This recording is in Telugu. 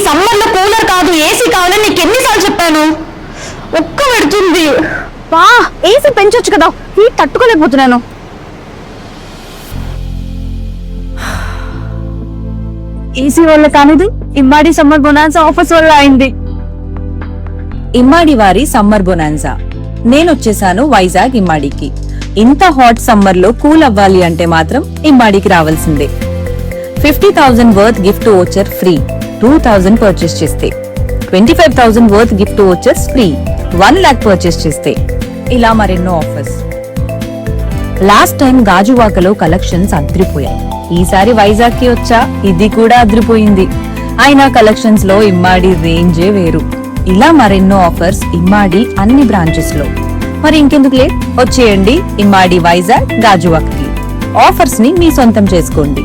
సమ్మర్ లో కూలర్ కాదు ఏసీ కావాలని నీకు ఎన్నిసార్లు చెప్పాను. ఒక్క పెడుతుంది. వా ఏసీ పెంచొచ్చు కదా, హీట్ తట్టుకోలేకపోతున్నాను. ఏసీ వల్ల కానిది ఇమ్మాడి సమ్మర్ బొనాన్సా ఆఫర్స్ వల్ల అయింది. ఇమ్మాడి వారి సమ్మర్ బొనాన్సా. నేనొచ్చేసాను వైజాగ్ ఇమ్మాడికి. ఇంత హాట్ సమ్మర్ లో కూల్ అవ్వాలి అంటే మాత్రం ఇమ్మాడికి రావాల్సిందే. 50,000 worth gift voucher free 2,000 purchase చేస్తే, 25,000 worth gift vouchers free 1 lakh purchase చేస్తే, ఇలా మరెన్నో ఆఫర్స్. లాస్ట్ టైం గాజువాకలో కలెక్షన్స్ అద్రిపోయాయి. ఈసారి వైజాగ్ కి వచ్చా, ఇది కూడా అద్రిపోయింది. అయినా కలెక్షన్స్ లో ఇమ్మాడి రేంజే వేరు. ఇలా మరెన్నో ఆఫర్స్ ఇమ్మాడి అన్ని బ్రాంచెస్ లో. మరి ఇంకెందుకు లేట్, వచ్చేయండి ఇమ్మాడి వైజాగ్ గాజువాక్ కి. ఆఫర్స్ ని మీ సొంతం చేసుకోండి.